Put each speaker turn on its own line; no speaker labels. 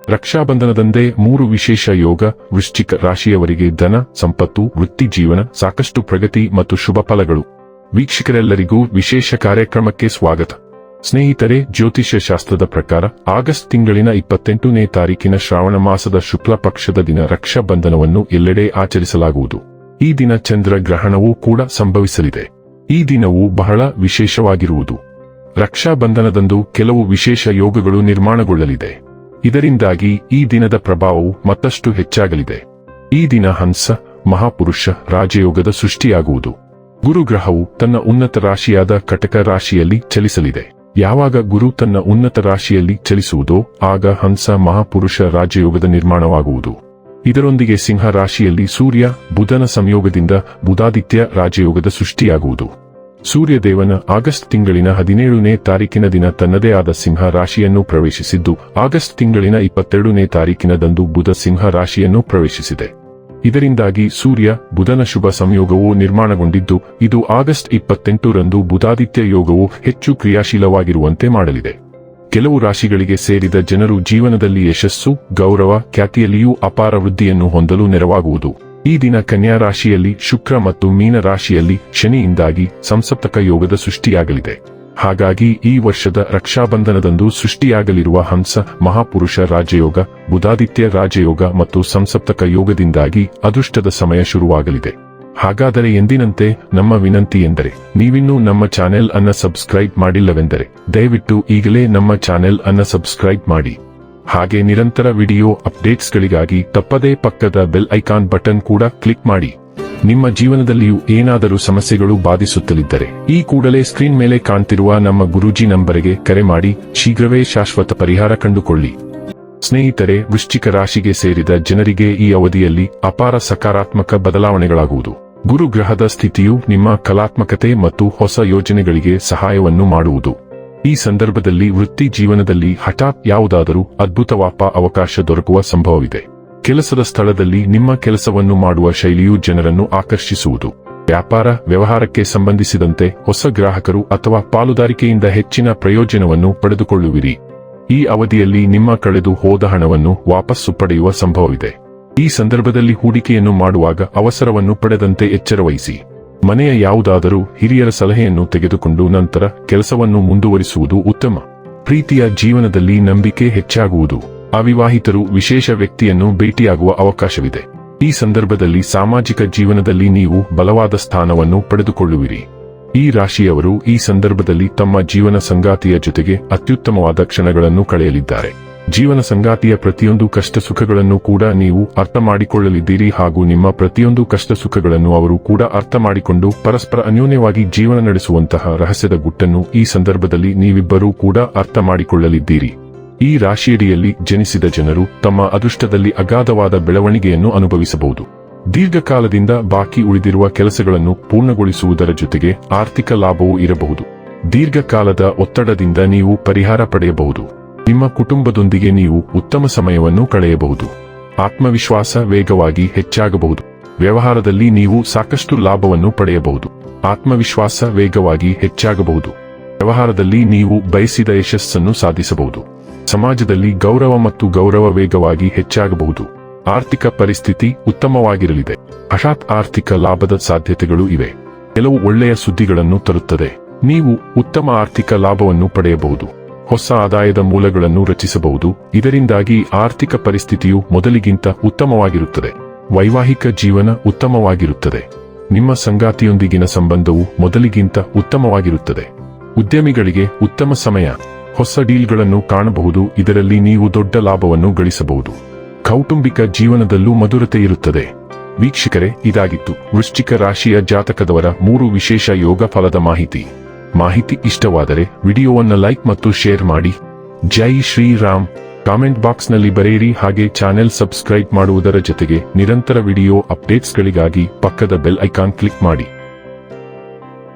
ರಕ್ಷಾಬಂಧನದಂದೇ 3 ವಿಶೇಷ ಯೋಗ. ವೃಶ್ಚಿಕ ರಾಶಿಯವರಿಗೆ ಧನ, ಸಂಪತ್ತು, ವೃತ್ತಿ ಜೀವನ, ಸಾಕಷ್ಟು ಪ್ರಗತಿ ಮತ್ತು ಶುಭ ಫಲಗಳು. ವೀಕ್ಷಕರೆಲ್ಲರಿಗೂ ವಿಶೇಷ ಕಾರ್ಯಕ್ರಮಕ್ಕೆ ಸ್ವಾಗತ. ಸ್ನೇಹಿತರೆ, ಜ್ಯೋತಿಷ್ಯ ಶಾಸ್ತ್ರದ ಪ್ರಕಾರ ಆಗಸ್ಟ್ ತಿಂಗಳಿನ 28ನೇ ತಾರೀಕಿನ ಶ್ರಾವಣ ಮಾಸದ ಶುಕ್ಲ ಪಕ್ಷದ ದಿನ ರಕ್ಷಾಬಂಧನವನ್ನು ಎಲ್ಲೆಡೆ ಆಚರಿಸಲಾಗುವುದು. ಈ ದಿನ ಚಂದ್ರ ಗ್ರಹಣವೂ ಕೂಡ ಸಂಭವಿಸಲಿದೆ. ಈ ದಿನವು ಬಹಳ ವಿಶೇಷವಾಗಿರುವುದು. ರಕ್ಷಾಬಂಧನದಂದು ಕೆಲವು ವಿಶೇಷ ಯೋಗಗಳು ನಿರ್ಮಾಣಗೊಳ್ಳಲಿದೆ. ಇದರಿಂದಾಗಿ ಈ ದಿನದ ಪ್ರಭಾವವು ಮತ್ತಷ್ಟು ಹೆಚ್ಚಾಗಲಿದೆ. ಈ ದಿನ ಹಂಸ, ಮಹಾಪುರುಷ ರಾಜಯೋಗದ ಸೃಷ್ಟಿಯಾಗುವುದು. ಗುರುಗ್ರಹವು ತನ್ನ ಉನ್ನತ ರಾಶಿಯಾದ ಕಟಕ ರಾಶಿಯಲ್ಲಿ ಚಲಿಸಲಿದೆ. ಯಾವಾಗ ಗುರು ತನ್ನ ಉನ್ನತ ರಾಶಿಯಲ್ಲಿ ಚಲಿಸುವುದೋ ಆಗ ಹಂಸ ಮಹಾಪುರುಷ ರಾಜಯೋಗದ ನಿರ್ಮಾಣವಾಗುವುದು. ಇದರೊಂದಿಗೆ ಸಿಂಹ ರಾಶಿಯಲ್ಲಿ ಸೂರ್ಯ ಬುಧನ ಸಂಯೋಗದಿಂದ ಬುಧಾದಿತ್ಯ ರಾಜಯೋಗದ ಸೃಷ್ಟಿಯಾಗುವುದು. ಸೂರ್ಯದೇವನ ಆಗಸ್ಟ್ ತಿಂಗಳಿನ 17ನೇ ತಾರೀಕಿನ ದಿನ ತನ್ನದೇ ಆದ ಸಿಂಹ ರಾಶಿಯನ್ನು ಪ್ರವೇಶಿಸಿದ್ದು, ಆಗಸ್ಟ್ ತಿಂಗಳಿನ 22ನೇ ತಾರೀಕಿನದಂದು ಬುಧ ಸಿಂಹ ರಾಶಿಯನ್ನು ಪ್ರವೇಶಿಸಿದೆ. ಇದರಿಂದಾಗಿ ಸೂರ್ಯ ಬುಧನ ಶುಭ ಸಂಯೋಗವು ನಿರ್ಮಾಣಗೊಂಡಿದ್ದು, ಇದು ಆಗಸ್ಟ್ 28ರಂದು ಬುಧಾದಿತ್ಯ ಯೋಗವು ಹೆಚ್ಚು ಕ್ರಿಯಾಶೀಲವಾಗಿರುವಂತೆ ಮಾಡಲಿದೆ. ಕೆಲವು ರಾಶಿಗಳಿಗೆ ಸೇರಿದ ಜನರು ಜೀವನದಲ್ಲಿ ಯಶಸ್ಸು, ಗೌರವ, ಖ್ಯಾತಿಯಲ್ಲಿಯೂ ಅಪಾರ ವೃದ್ಧಿಯನ್ನು ಹೊಂದಲು ನೆರವಾಗುವುದು. ಈ ದಿನ ಕನ್ಯಾ ರಾಶಿಯಲ್ಲಿ ಶುಕ್ರ ಮತ್ತು ಮೀನ ರಾಶಿಯಲ್ಲಿ ಶನಿಯಿಂದಾಗಿ ಸಂಸಪ್ತಕ ಯೋಗದ ಸೃಷ್ಟಿಯಾಗಲಿದೆ. ಹಾಗಾಗಿ ಈ ವರ್ಷದ ರಕ್ಷಾಬಂಧನದಂದು ಸೃಷ್ಟಿಯಾಗಲಿರುವ ಹಂಸ ಮಹಾಪುರುಷ ರಾಜಯೋಗ, ಬುಧಾದಿತ್ಯ ರಾಜಯೋಗ ಮತ್ತು ಸಂಸಪ್ತಕ ಯೋಗದಿಂದಾಗಿ ಅದೃಷ್ಟದ ಸಮಯ ಶುರುವಾಗಲಿದೆ. ಹಾಗಾದರೆ ಎಂದಿನಂತೆ ನಮ್ಮ ವಿನಂತಿ ಎಂದರೆ, ನೀವಿನ್ನೂ ನಮ್ಮ ಚಾನೆಲ್ ಅನ್ನು ಸಬ್ಸ್ಕ್ರೈಬ್ ಮಾಡಿಲ್ಲವೆಂದರೆ ದಯವಿಟ್ಟು ಈಗಲೇ ನಮ್ಮ ಚಾನೆಲ್ ಅನ್ನು ಸಬ್ಸ್ಕ್ರೈಬ್ ಮಾಡಿ. ಹಾಗೆ ನಿರಂತರ ವಿಡಿಯೋ ಅಪ್ಡೇಟ್ಸ್ಗಳಿಗಾಗಿ ತಪ್ಪದೇ ಪಕ್ಕದ ಬೆಲ್ ಐಕಾನ್ ಬಟನ್ ಕೂಡ ಕ್ಲಿಕ್ ಮಾಡಿ. ನಿಮ್ಮ ಜೀವನದಲ್ಲಿಯೂ ಏನಾದರೂ ಸಮಸ್ಯೆಗಳು ಬಾಧಿಸುತ್ತಲಿದ್ದರೆ ಈ ಕೂಡಲೇ ಸ್ಕ್ರೀನ್ ಮೇಲೆ ಕಾಣ್ತಿರುವ ನಮ್ಮ ಗುರೂಜಿ ನಂಬರಿಗೆ ಕರೆ ಮಾಡಿ ಶೀಘ್ರವೇ ಶಾಶ್ವತ ಪರಿಹಾರ ಕಂಡುಕೊಳ್ಳಿ. ಸ್ನೇಹಿತರೆ, ವೃಶ್ಚಿಕ ರಾಶಿಗೆ ಸೇರಿದ ಜನರಿಗೆ ಈ ಅವಧಿಯಲ್ಲಿ ಅಪಾರ ಸಕಾರಾತ್ಮಕ ಬದಲಾವಣೆಗಳಾಗುವುದು. ಗುರುಗ್ರಹದ ಸ್ಥಿತಿಯು ನಿಮ್ಮ ಕಲಾತ್ಮಕತೆ ಮತ್ತು ಹೊಸ ಯೋಜನೆಗಳಿಗೆ ಸಹಾಯವನ್ನು ಮಾಡುವುದು. ಈ ಸಂದರ್ಭದಲ್ಲಿ ವೃತ್ತಿ ಜೀವನದಲ್ಲಿ ಹಠಾತ್ ಯಾವುದಾದರೂ ಅದ್ಭುತವಾದ ಅವಕಾಶ ದೊರಕುವ ಸಂಭವವಿದೆ. ಕೆಲಸದ ಸ್ಥಳದಲ್ಲಿ ನಿಮ್ಮ ಕೆಲಸವನ್ನು ಮಾಡುವ ಶೈಲಿಯು ಜನರನ್ನು ಆಕರ್ಷಿಸುವುದು. ವ್ಯಾಪಾರ ವ್ಯವಹಾರಕ್ಕೆ ಸಂಬಂಧಿಸಿದಂತೆ ಹೊಸ ಗ್ರಾಹಕರು ಅಥವಾ ಪಾಲುದಾರಿಕೆಯಿಂದ ಹೆಚ್ಚಿನ ಪ್ರಯೋಜನವನ್ನು ಪಡೆದುಕೊಳ್ಳುವಿರಿ. ಈ ಅವಧಿಯಲ್ಲಿ ನಿಮ್ಮ ಕಳೆದು ಹೋದ ಹಣವನ್ನು ವಾಪಸ್ಸು ಪಡೆಯುವ ಸಂಭವವಿದೆ. ಈ ಸಂದರ್ಭದಲ್ಲಿ ಹೂಡಿಕೆಯನ್ನು ಮಾಡುವಾಗ ಅವಸರವನ್ನು ಪಡೆದಂತೆ ಎಚ್ಚರವಹಿಸಿ. ಮನೆಯ ಯಾವುದಾದರೂ ಹಿರಿಯರ ಸಲಹೆಯನ್ನು ತೆಗೆದುಕೊಂಡು ನಂತರ ಕೆಲಸವನ್ನು ಮುಂದುವರಿಸುವುದು ಉತ್ತಮ. ಪ್ರೀತಿಯ ಜೀವನದಲ್ಲಿ ನಂಬಿಕೆ ಹೆಚ್ಚಾಗುವುದು. ಅವಿವಾಹಿತರು ವಿಶೇಷ ವ್ಯಕ್ತಿಯನ್ನು ಭೇಟಿಯಾಗುವ ಅವಕಾಶವಿದೆ. ಈ ಸಂದರ್ಭದಲ್ಲಿ ಸಾಮಾಜಿಕ ಜೀವನದಲ್ಲಿ ನೀವು ಬಲವಾದ ಸ್ಥಾನವನ್ನು ಪಡೆದುಕೊಳ್ಳುವಿರಿ. ಈ ರಾಶಿಯವರು ಈ ಸಂದರ್ಭದಲ್ಲಿ ತಮ್ಮ ಜೀವನ ಸಂಗಾತಿಯ ಜೊತೆಗೆ ಅತ್ಯುತ್ತಮವಾದ ಕ್ಷಣಗಳನ್ನು ಕಳೆಯಲಿದ್ದಾರೆ. ಜೀವನ ಸಂಗಾತಿಯ ಪ್ರತಿಯೊಂದು ಕಷ್ಟ ಸುಖಗಳನ್ನು ಕೂಡ ನೀವು ಅರ್ಥ ಮಾಡಿಕೊಳ್ಳಲಿದ್ದೀರಿ ಹಾಗೂ ನಿಮ್ಮ ಪ್ರತಿಯೊಂದು ಕಷ್ಟ ಸುಖಗಳನ್ನು ಅವರು ಕೂಡ ಅರ್ಥ ಮಾಡಿಕೊಂಡು ಪರಸ್ಪರ ಅನ್ಯೋನ್ಯವಾಗಿ ಜೀವನ ನಡೆಸುವಂತಹ ರಹಸ್ಯದ ಗುಟ್ಟನ್ನು ಈ ಸಂದರ್ಭದಲ್ಲಿ ನೀವಿಬ್ಬರೂ ಕೂಡ ಅರ್ಥ ಮಾಡಿಕೊಳ್ಳಲಿದ್ದೀರಿ. ಈ ರಾಶಿಯಡಿಯಲ್ಲಿ ಜನಿಸಿದ ಜನರು ತಮ್ಮ ಅದೃಷ್ಟದಲ್ಲಿ ಅಗಾಧವಾದ ಬೆಳವಣಿಗೆಯನ್ನು ಅನುಭವಿಸಬಹುದು. ದೀರ್ಘಕಾಲದಿಂದ ಬಾಕಿ ಉಳಿದಿರುವ ಕೆಲಸಗಳನ್ನು ಪೂರ್ಣಗೊಳಿಸುವುದರ ಜೊತೆಗೆ ಆರ್ಥಿಕ ಲಾಭವೂ ಇರಬಹುದು. ದೀರ್ಘಕಾಲದ ಒತ್ತಡದಿಂದ ನೀವು ಪರಿಹಾರ ಪಡೆಯಬಹುದು. ನಿಮ್ಮ ಕುಟುಂಬದೊಂದಿಗೆ ನೀವು ಉತ್ತಮ ಸಮಯವನ್ನು ಕಳೆಯಬಹುದು. ಆತ್ಮವಿಶ್ವಾಸ ವೇಗವಾಗಿ ಹೆಚ್ಚಾಗಬಹುದು. ವ್ಯವಹಾರದಲ್ಲಿ ನೀವು ಸಾಕಷ್ಟು ಲಾಭವನ್ನು ಪಡೆಯಬಹುದು. ಆತ್ಮವಿಶ್ವಾಸ ವೇಗವಾಗಿ ಹೆಚ್ಚಾಗಬಹುದು. ವ್ಯವಹಾರದಲ್ಲಿ ನೀವು ಬಯಸಿದ ಯಶಸ್ಸನ್ನು ಸಾಧಿಸಬಹುದು. ಸಮಾಜದಲ್ಲಿ ಗೌರವ ಮತ್ತು ಗೌರವ ವೇಗವಾಗಿ ಹೆಚ್ಚಾಗಬಹುದು. ಆರ್ಥಿಕ ಪರಿಸ್ಥಿತಿ ಉತ್ತಮವಾಗಿರಲಿದೆ. ಹಠಾತ್ ಆರ್ಥಿಕ ಲಾಭದ ಸಾಧ್ಯತೆಗಳು ಇವೆ. ಕೆಲವು ಒಳ್ಳೆಯ ಸುದ್ದಿಗಳನ್ನು ತರುತ್ತದೆ. ನೀವು ಉತ್ತಮ ಆರ್ಥಿಕ ಲಾಭವನ್ನು ಪಡೆಯಬಹುದು. ಹೊಸ ಆದಾಯದ ಮೂಲಗಳನ್ನು ರಚಿಸಬಹುದು. ಇದರಿಂದಾಗಿ ಆರ್ಥಿಕ ಪರಿಸ್ಥಿತಿಯು ಮೊದಲಿಗಿಂತ ಉತ್ತಮವಾಗಿರುತ್ತದೆ. ವೈವಾಹಿಕ ಜೀವನ ಉತ್ತಮವಾಗಿರುತ್ತದೆ. ನಿಮ್ಮ ಸಂಗಾತಿಯೊಂದಿಗಿನ ಸಂಬಂಧವು ಮೊದಲಿಗಿಂತ ಉತ್ತಮವಾಗಿರುತ್ತದೆ. ಉದ್ಯಮಿಗಳಿಗೆ ಉತ್ತಮ ಸಮಯ. ಹೊಸ ಡೀಲ್ಗಳನ್ನು ಕಾಣಬಹುದು. ಇದರಲ್ಲಿ ನೀವು ದೊಡ್ಡ ಲಾಭವನ್ನು ಗಳಿಸಬಹುದು. ಕೌಟುಂಬಿಕ ಜೀವನದಲ್ಲೂ ಮಧುರತೆ ಇರುತ್ತದೆ. ವೀಕ್ಷಕರೇ, ಇದಾಗಿತ್ತು ವೃಶ್ಚಿಕ ರಾಶಿಯ ಜಾತಕದವರ 3 ವಿಶೇಷ ಯೋಗ ಫಲದ ಮಾಹಿತಿ ಇಷ್ಟವಾದರೆ ವಿಡಿಯೋವನ್ನು ಲೈಕ್ ಮತ್ತು ಶೇರ್ ಮಾಡಿ. ಜೈ ಶ್ರೀರಾಮ್. ಕಾಮೆಂಟ್ ಬಾಕ್ಸ್ನಲ್ಲಿ ಬರೆಯಿರಿ. ಹಾಗೆ ಚಾನೆಲ್ ಸಬ್ಸ್ಕ್ರೈಬ್ ಮಾಡುವುದರ ಜೊತೆಗೆ ನಿರಂತರ ವಿಡಿಯೋ ಅಪ್ಡೇಟ್ಸ್ಗಳಿಗಾಗಿ ಪಕ್ಕದ ಬೆಲ್ ಐಕಾನ್ ಕ್ಲಿಕ್ ಮಾಡಿ.